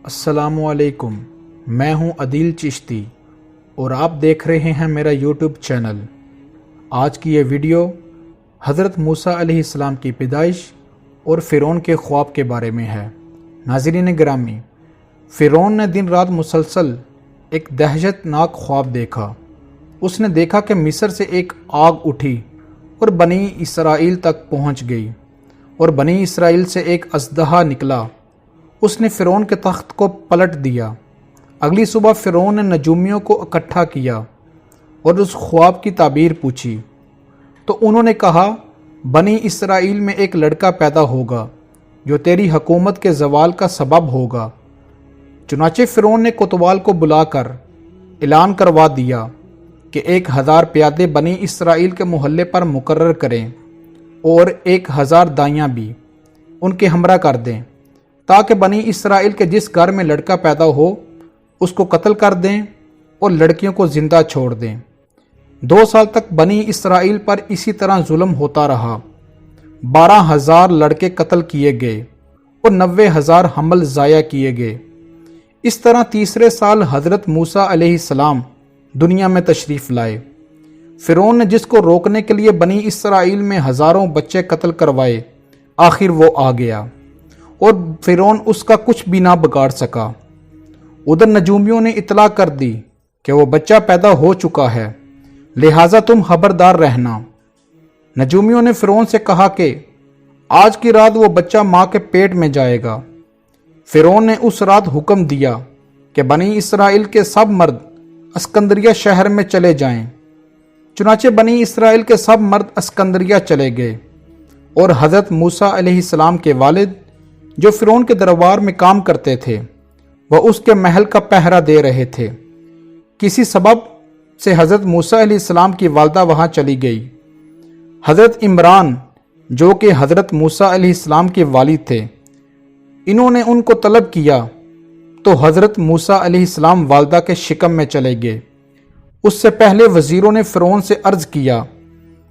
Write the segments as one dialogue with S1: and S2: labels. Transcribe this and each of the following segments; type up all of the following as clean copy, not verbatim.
S1: السلام علیکم، میں ہوں عدیل چشتی اور آپ دیکھ رہے ہیں میرا یوٹیوب چینل۔ آج کی یہ ویڈیو حضرت موسیٰ علیہ السلام کی پیدائش اور فرعون کے خواب کے بارے میں ہے۔ ناظرین گرامی، فرعون نے دن رات مسلسل ایک دہشت ناک خواب دیکھا۔ اس نے دیکھا کہ مصر سے ایک آگ اٹھی اور بنی اسرائیل تک پہنچ گئی اور بنی اسرائیل سے ایک اژدہا نکلا۔ اس نے فرعون کے تخت کو پلٹ دیا۔ اگلی صبح فرعون نے نجومیوں کو اکٹھا کیا اور اس خواب کی تعبیر پوچھی، تو انہوں نے کہا بنی اسرائیل میں ایک لڑکا پیدا ہوگا جو تیری حکومت کے زوال کا سبب ہوگا۔ چنانچہ فرعون نے کوتوال کو بلا کر اعلان کروا دیا کہ 1000 پیادے بنی اسرائیل کے محلے پر مقرر کریں اور 1000 دائیاں بھی ان کے ہمراہ کر دیں، تاکہ بنی اسرائیل کے جس گھر میں لڑکا پیدا ہو اس کو قتل کر دیں اور لڑکیوں کو زندہ چھوڑ دیں۔ 2 سال تک بنی اسرائیل پر اسی طرح ظلم ہوتا رہا۔ 12,000 لڑکے قتل کیے گئے اور 90,000 حمل ضائع کیے گئے۔ اس طرح تیسرے سال حضرت موسیٰ علیہ السلام دنیا میں تشریف لائے۔ فرعون نے جس کو روکنے کے لیے بنی اسرائیل میں ہزاروں بچے قتل کروائے، آخر وہ آ گیا اور فرعون اس کا کچھ بھی نہ بگاڑ سکا۔ ادھر نجومیوں نے اطلاع کر دی کہ وہ بچہ پیدا ہو چکا ہے، لہٰذا تم خبردار رہنا۔ نجومیوں نے فرعون سے کہا کہ آج کی رات وہ بچہ ماں کے پیٹ میں جائے گا۔ فرعون نے اس رات حکم دیا کہ بنی اسرائیل کے سب مرد اسکندریہ شہر میں چلے جائیں۔ چنانچہ بنی اسرائیل کے سب مرد اسکندریہ چلے گئے اور حضرت موسیٰ علیہ السلام کے والد جو فرعون کے دربار میں کام کرتے تھے، وہ اس کے محل کا پہرا دے رہے تھے۔ کسی سبب سے حضرت موسیٰ علیہ السلام کی والدہ وہاں چلی گئی۔ حضرت عمران جو کہ حضرت موسیٰ علیہ السلام کے والد تھے، انہوں نے ان کو طلب کیا تو حضرت موسیٰ علیہ السلام والدہ کے شکم میں چلے گئے۔ اس سے پہلے وزیروں نے فرعون سے عرض کیا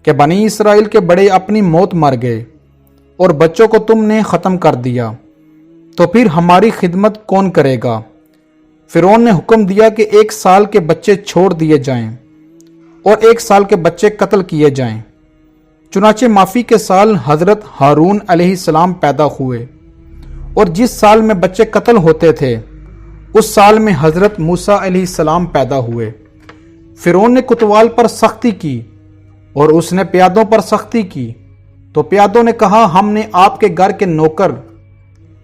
S1: کہ بنی اسرائیل کے بڑے اپنی موت مر گئے اور بچوں کو تم نے ختم کر دیا، تو پھر ہماری خدمت کون کرے گا؟ فرعون نے حکم دیا کہ 1 سال کے بچے چھوڑ دیے جائیں اور 1 سال کے بچے قتل کیے جائیں۔ چنانچہ معافی کے سال حضرت ہارون علیہ السلام پیدا ہوئے اور جس سال میں بچے قتل ہوتے تھے اس سال میں حضرت موسیٰ علیہ السلام پیدا ہوئے۔ فرعون نے کوتوال پر سختی کی اور اس نے پیادوں پر سختی کی، تو پیادوں نے کہا ہم نے آپ کے گھر کے نوکر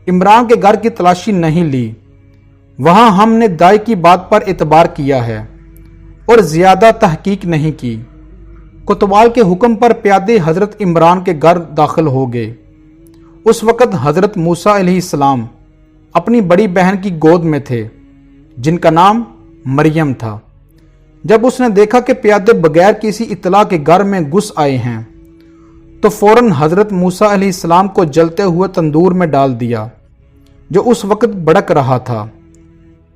S1: عمران کے گھر کی تلاشی نہیں لی، وہاں ہم نے دائی کی بات پر اعتبار کیا ہے اور زیادہ تحقیق نہیں کی۔ کوتوال کے حکم پر پیادے حضرت عمران کے گھر داخل ہو گئے۔ اس وقت حضرت موسیٰ علیہ السلام اپنی بڑی بہن کی گود میں تھے جن کا نام مریم تھا۔ جب اس نے دیکھا کہ پیادے بغیر کسی اطلاع کے گھر میں گھس آئے ہیں تو فوراً حضرت موسیٰ علیہ السلام کو جلتے ہوئے تندور میں ڈال دیا جو اس وقت بھڑک رہا تھا،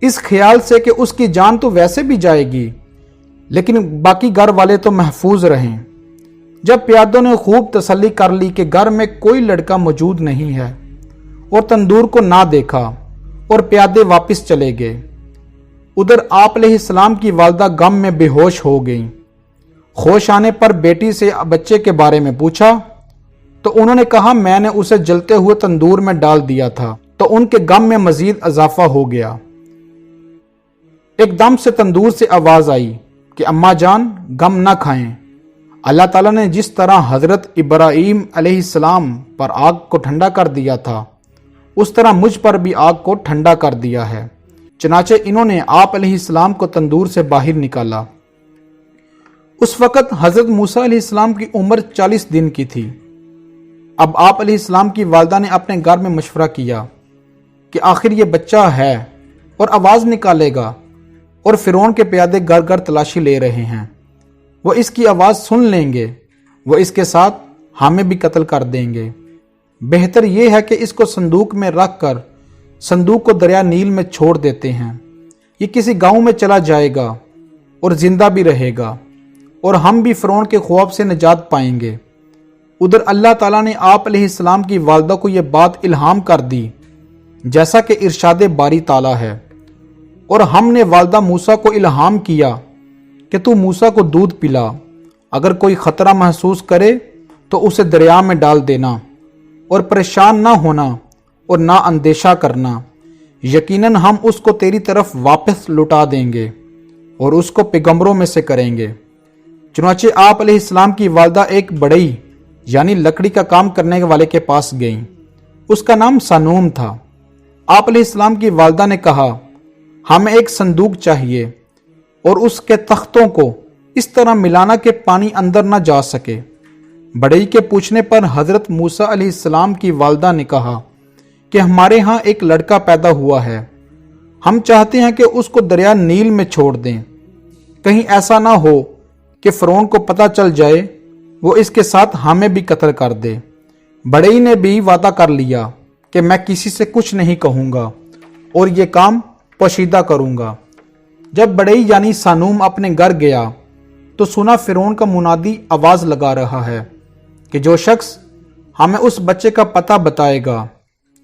S1: اس خیال سے کہ اس کی جان تو ویسے بھی جائے گی لیکن باقی گھر والے تو محفوظ رہیں۔ جب پیادوں نے خوب تسلی کر لی کہ گھر میں کوئی لڑکا موجود نہیں ہے اور تندور کو نہ دیکھا، اور پیادے واپس چلے گئے، ادھر آپ علیہ السلام کی والدہ غم میں بے ہوش ہو گئیں۔ ہوش آنے پر بیٹی سے بچے کے بارے میں پوچھا تو انہوں نے کہا میں نے اسے جلتے ہوئے تندور میں ڈال دیا تھا، تو ان کے غم میں مزید اضافہ ہو گیا۔ ایک دم سے تندور سے آواز آئی کہ اماں جان غم نہ کھائیں، اللہ تعالیٰ نے جس طرح حضرت ابراہیم علیہ السلام پر آگ کو ٹھنڈا کر دیا تھا اس طرح مجھ پر بھی آگ کو ٹھنڈا کر دیا ہے۔ چنانچہ انہوں نے آپ علیہ السلام کو تندور سے باہر نکالا۔ اس وقت حضرت موسیٰ علیہ السلام کی عمر 40 دن کی تھی۔ اب آپ علیہ السلام کی والدہ نے اپنے گھر میں مشورہ کیا کہ آخر یہ بچہ ہے اور آواز نکالے گا، اور فرعون کے پیادے گھر گھر تلاشی لے رہے ہیں، وہ اس کی آواز سن لیں گے، وہ اس کے ساتھ ہمیں بھی قتل کر دیں گے۔ بہتر یہ ہے کہ اس کو صندوق میں رکھ کر صندوق کو دریا نیل میں چھوڑ دیتے ہیں، یہ کسی گاؤں میں چلا جائے گا اور زندہ بھی رہے گا، اور ہم بھی فرعون کے خوف سے نجات پائیں گے۔ ادھر اللہ تعالیٰ نے آپ علیہ السلام کی والدہ کو یہ بات الہام کر دی جیسا کہ ارشاد باری تعالیٰ ہے، اور ہم نے والدہ موسیٰ کو الہام کیا کہ تو موسیٰ کو دودھ پلا، اگر کوئی خطرہ محسوس کرے تو اسے دریا میں ڈال دینا، اور پریشان نہ ہونا اور نہ اندیشہ کرنا، یقیناً ہم اس کو تیری طرف واپس لوٹا دیں گے اور اس کو پیغمبروں میں سے کریں گے۔ چنانچہ آپ علیہ السلام کی والدہ ایک بڑئی یعنی لکڑی کا کام کرنے والے کے پاس گئیں، اس کا نام سانوم تھا۔ آپ علیہ السلام کی والدہ نے کہا، ہمیں ایک صندوق چاہیے اور اس کے تختوں کو اس طرح ملانا کہ پانی اندر نہ جا سکے۔ بڑئی کے پوچھنے پر حضرت موسیٰ علیہ السلام کی والدہ نے کہا کہ ہمارے ہاں ایک لڑکا پیدا ہوا ہے، ہم چاہتے ہیں کہ اس کو دریا نیل میں چھوڑ دیں، کہیں ایسا نہ ہو کہ فرعون کو پتہ چل جائے، وہ اس کے ساتھ ہمیں بھی قتل کر دے۔ بڑئی نے بھی وعدہ کر لیا کہ میں کسی سے کچھ نہیں کہوں گا اور یہ کام پوشیدہ کروں گا۔ جب بڑئی یعنی سانوم اپنے گھر گیا تو سنا فرعون کا منادی آواز لگا رہا ہے کہ جو شخص ہمیں اس بچے کا پتہ بتائے گا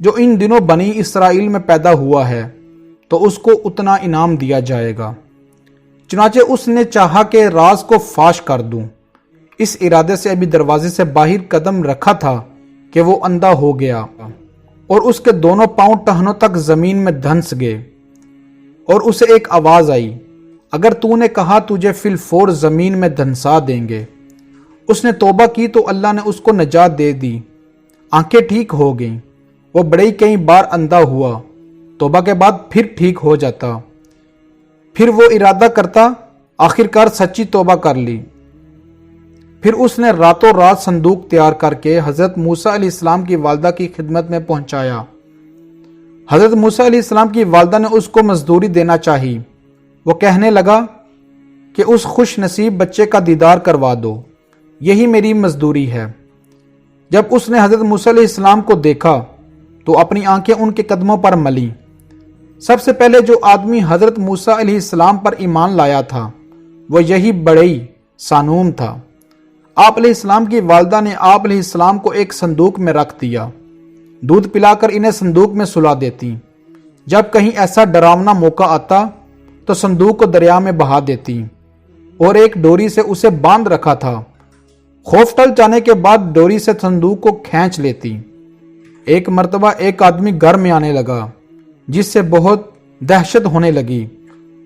S1: جو ان دنوں بنی اسرائیل میں پیدا ہوا ہے تو اس کو اتنا انعام دیا جائے گا۔ چنانچہ اس نے چاہا کہ راز کو فاش کر دوں، اس ارادے سے ابھی دروازے سے باہر قدم رکھا تھا کہ وہ اندھا ہو گیا اور اس کے دونوں پاؤں ٹہنوں تک زمین میں دھنس گئے، اور اسے ایک آواز آئی، اگر تو نے کہا تجھے فی الفور زمین میں دھنسا دیں گے۔ اس نے توبہ کی تو اللہ نے اس کو نجات دے دی، آنکھیں ٹھیک ہو گئیں۔ وہ بڑے کئی بار اندھا ہوا، توبہ کے بعد پھر ٹھیک ہو جاتا، پھر وہ ارادہ کرتا، آخرکار سچی توبہ کر لی۔ پھر اس نے راتوں رات صندوق تیار کر کے حضرت موسیٰ علیہ السلام کی والدہ کی خدمت میں پہنچایا۔ حضرت موسیٰ علیہ السلام کی والدہ نے اس کو مزدوری دینا چاہی۔ وہ کہنے لگا کہ اس خوش نصیب بچے کا دیدار کروا دو، یہی میری مزدوری ہے۔ جب اس نے حضرت موسیٰ علیہ السلام کو دیکھا تو اپنی آنکھیں ان کے قدموں پر ملیں۔ سب سے پہلے جو آدمی حضرت موسیٰ علیہ السلام پر ایمان لایا تھا وہ یہی بڑئی سانوم تھا۔ آپ علیہ السلام کی والدہ نے آپ علیہ السلام کو ایک صندوق میں رکھ دیا، دودھ پلا کر انہیں صندوق میں سلا دیتی۔ جب کہیں ایسا ڈراونا موقع آتا تو صندوق کو دریا میں بہا دیتی اور ایک ڈوری سے اسے باندھ رکھا تھا۔ خوف ٹل جانے کے بعد ڈوری سے صندوق کو کھینچ لیتی۔ ایک مرتبہ ایک آدمی گھر میں آنے لگا جس سے بہت دہشت ہونے لگی،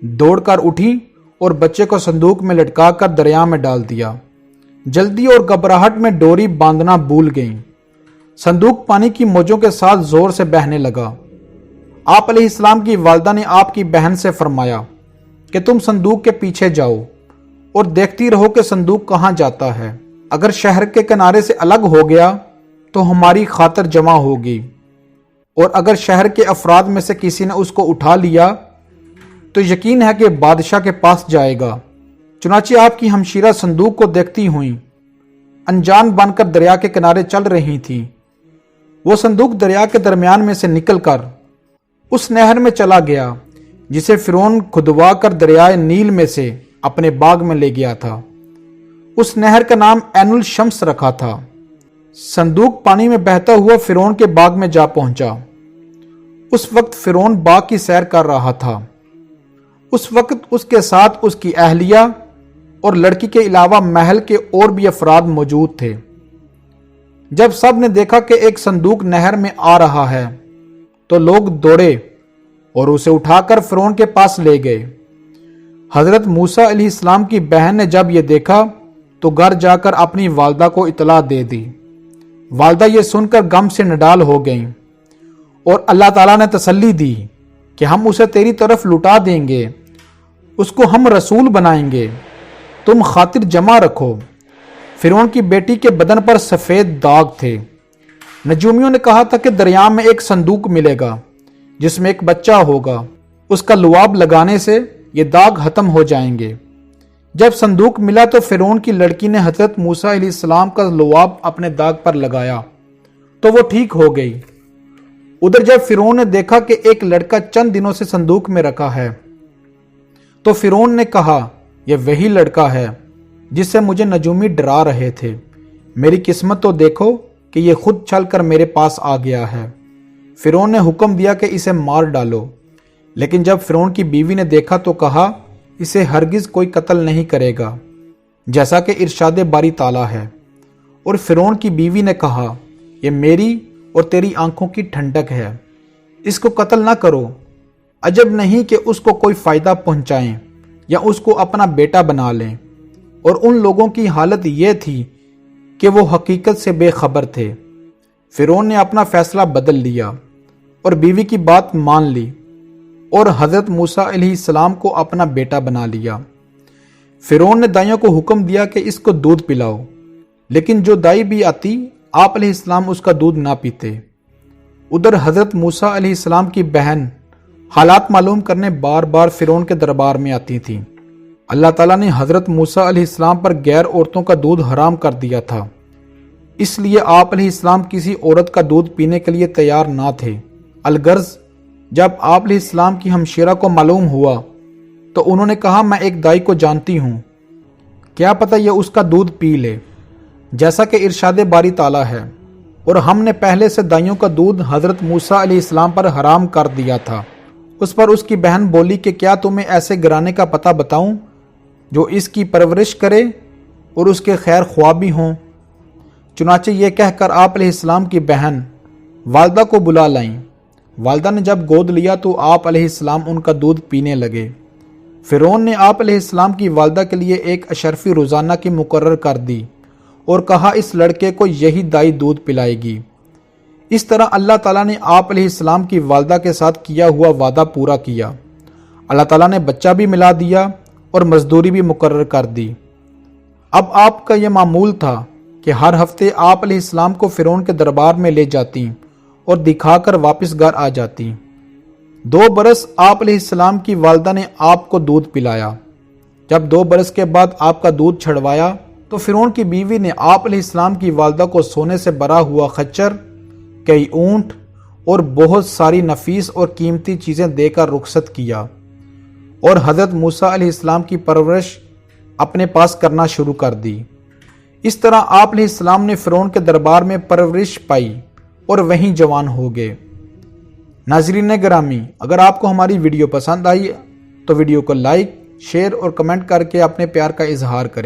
S1: دوڑ کر اٹھی اور بچے کو صندوق میں لٹکا کر دریا میں ڈال دیا۔ جلدی اور گھبراہٹ میں ڈوری باندھنا بھول گئیں۔ صندوق پانی کی موجوں کے ساتھ زور سے بہنے لگا۔ آپ علیہ السلام کی والدہ نے آپ کی بہن سے فرمایا کہ تم صندوق کے پیچھے جاؤ اور دیکھتی رہو کہ صندوق کہاں جاتا ہے، اگر شہر کے کنارے سے الگ ہو گیا تو ہماری خاطر جمع ہوگی، اور اگر شہر کے افراد میں سے کسی نے اس کو اٹھا لیا تو یقین ہے کہ بادشاہ کے پاس جائے گا۔ چنانچہ آپ کی ہمشیرہ صندوق کو دیکھتی ہوئیں انجان بن کر دریا کے کنارے چل رہی تھی۔ وہ صندوق دریا کے درمیان میں سے نکل کر اس نہر میں چلا گیا جسے فرعون کھدوا کر دریائے نیل میں سے اپنے باغ میں لے گیا تھا۔ اس نہر کا نام عین الشمس رکھا تھا۔ صندوق پانی میں بہتا ہوا فرعون کے باغ میں جا پہنچا۔ اس وقت فرعون باغ کی سیر کر رہا تھا۔ اس وقت اس کے ساتھ اس کی اہلیہ اور لڑکی کے علاوہ محل کے اور بھی افراد موجود تھے۔ جب سب نے دیکھا کہ ایک صندوق نہر میں آ رہا ہے تو لوگ دوڑے اور اسے اٹھا کر فرعون کے پاس لے گئے۔ حضرت موسیٰ علیہ السلام کی بہن نے جب یہ دیکھا تو گھر جا کر اپنی والدہ کو اطلاع دے دی۔ والدہ یہ سن کر غم سے نڈال ہو گئیں اور اللہ تعالیٰ نے تسلی دی کہ ہم اسے تیری طرف لوٹا دیں گے، اس کو ہم رسول بنائیں گے، تم خاطر جمع رکھو۔ فرعون کی بیٹی کے بدن پر سفید داغ تھے۔ نجومیوں نے کہا تھا کہ دریا میں ایک صندوق ملے گا جس میں ایک بچہ ہوگا، اس کا لعاب لگانے سے یہ داغ ختم ہو جائیں گے۔ جب صندوق ملا تو فرعون کی لڑکی نے حضرت موسیٰ علیہ السلام کا لعاب اپنے داغ پر لگایا تو وہ ٹھیک ہو گئی۔ ادھر جب فرعون نے دیکھا کہ ایک لڑکا چند دنوں سے صندوق میں رکھا ہے تو فرعون نے کہا، یہ وہی لڑکا ہے جس سے مجھے نجومی ڈرا رہے تھے، میری قسمت تو دیکھو کہ یہ خود چل کر میرے پاس آ گیا ہے۔ فرعون نے حکم دیا کہ اسے مار ڈالو، لیکن جب فرعون کی بیوی نے دیکھا تو کہا اسے ہرگز کوئی قتل نہیں کرے گا، جیسا کہ ارشاد باری تعالیٰ ہے۔ اور فرعون کی بیوی نے کہا یہ میری اور تیری آنکھوں کی ٹھنڈک ہے، اس کو قتل نہ کرو، عجب نہیں کہ اس کو کوئی فائدہ پہنچائیں یا اس کو اپنا بیٹا بنا لیں۔ اور ان لوگوں کی حالت یہ تھی کہ وہ حقیقت سے بے خبر تھے۔ فرعون نے اپنا فیصلہ بدل لیا اور بیوی کی بات مان لی اور حضرت موسیٰ علیہ السلام کو اپنا بیٹا بنا لیا۔ فرعون نے دائیوں کو حکم دیا کہ اس کو دودھ پلاؤ، لیکن جو دائی بھی آتی آپ علیہ السلام اس کا دودھ نہ پیتے۔ ادھر حضرت موسیٰ علیہ السلام کی بہن حالات معلوم کرنے بار بار فرعون کے دربار میں آتی تھیں۔ اللہ تعالیٰ نے حضرت موسیٰ علیہ السلام پر غیر عورتوں کا دودھ حرام کر دیا تھا، اس لیے آپ علیہ السلام کسی عورت کا دودھ پینے کے لیے تیار نہ تھے۔ الغرض جب آپ علیہ السلام کی ہمشیرہ کو معلوم ہوا تو انہوں نے کہا میں ایک دائی کو جانتی ہوں، کیا پتہ یہ اس کا دودھ پی لے، جیسا کہ ارشاد باری تعالیٰ ہے، اور ہم نے پہلے سے دائیوں کا دودھ حضرت موسیٰ علیہ السلام پر حرام کر دیا تھا۔ اس پر اس کی بہن بولی کہ کیا تمہیں ایسے گھرانے کا پتہ بتاؤں جو اس کی پرورش کرے اور اس کے خیر خواہ بھی ہوں؟ چنانچہ یہ کہہ کر آپ علیہ السلام کی بہن والدہ کو بلا لائیں۔ والدہ نے جب گود لیا تو آپ علیہ السلام ان کا دودھ پینے لگے۔ فرعون نے آپ علیہ السلام کی والدہ کے لیے ایک اشرفی روزانہ کی مقرر کر دی اور کہا اس لڑکے کو یہی دائی دودھ پلائے گی۔ اس طرح اللہ تعالیٰ نے آپ علیہ السلام کی والدہ کے ساتھ کیا ہوا وعدہ پورا کیا۔ اللہ تعالیٰ نے بچہ بھی ملا دیا اور مزدوری بھی مقرر کر دی۔ اب آپ کا یہ معمول تھا کہ ہر ہفتے آپ علیہ السلام کو فرعون کے دربار میں لے جاتی اور دکھا کر واپس گھر آ جاتی۔ 2 برس آپ علیہ السلام کی والدہ نے آپ کو دودھ پلایا۔ جب 2 برس کے بعد آپ کا دودھ چھڑوایا تو فرعون کی بیوی نے آپ علیہ السلام کی والدہ کو سونے سے بھرا ہوا خچر، کئی اونٹ اور بہت ساری نفیس اور قیمتی چیزیں دے کر رخصت کیا اور حضرت موسیٰ علیہ السلام کی پرورش اپنے پاس کرنا شروع کر دی۔ اس طرح آپ علیہ السلام نے فرعون کے دربار میں پرورش پائی اور وہیں جوان ہو گئے۔ ناظرین گرامی، اگر آپ کو ہماری ویڈیو پسند آئی تو ویڈیو کو لائک، شیئر اور کمنٹ کر کے اپنے پیار کا اظہار کریں۔